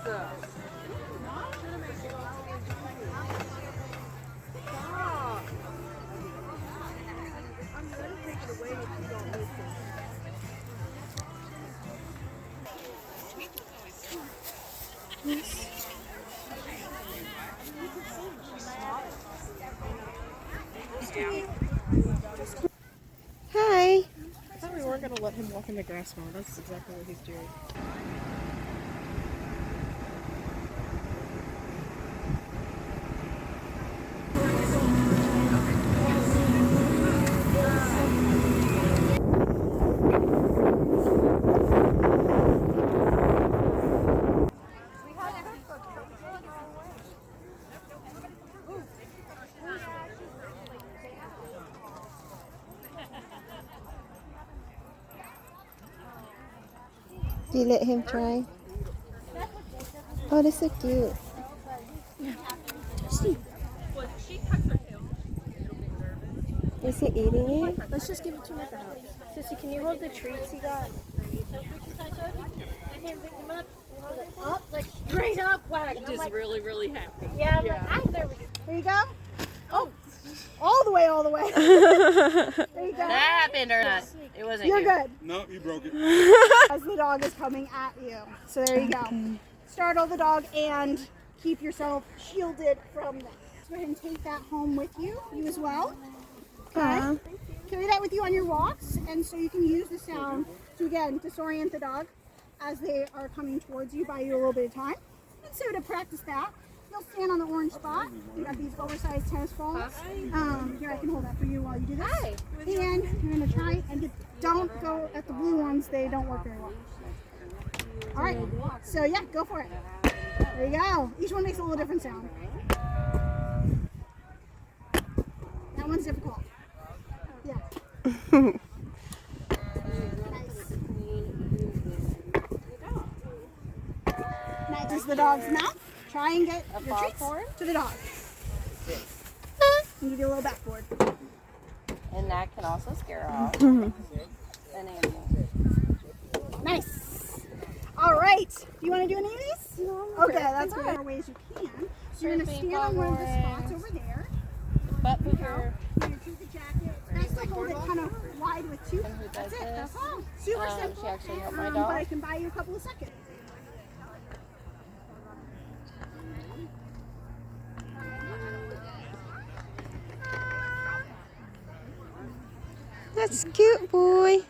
Hi. I thought we weren't going to let him walk in the grass more. That's exactly what he's doing. Do you let him try? Oh, that's so cute. Is he eating it? Let's just give it to him at the house. Sissy, can you hold the treats he got? Up, like straight up whack. Just really, really happy. Yeah, there you go. Oh, all the way. There you go. That happened or not? It wasn't You're you. good. No, you broke it. As the dog is coming at you. So there you go. Startle the dog and keep yourself shielded from them. Go ahead and take that home with you. You as well. Okay. Carry that with you on your walks, and so you can use the sound to again disorient the dog as they are coming towards you, buy you a little bit of time. And so to practice that, you'll stand on the orange spot. You got these oversized tennis balls. Here, I can hold that for you while you do this. And you're gonna try and don't go at the blue ones. They don't work very well. All right. So yeah, go for it. There you go. Each one makes a little different sound. That one's difficult. Yeah. Nice. Nice. This is the dog's mouth. Try and get your treats to the dog. And give you a little backboard. And that can also scare off an animal. Nice. All right. Do you want to do any of these? No. Okay, that's good. More ways you can. So you're going to stand on one of the spots over there. Butt There you go. You're going to take the jacket. Nice to hold it kind of wide with two. That's it. That's all. Super simple. She actually helped my But dog. I can buy you a couple of seconds. That's cute, boy.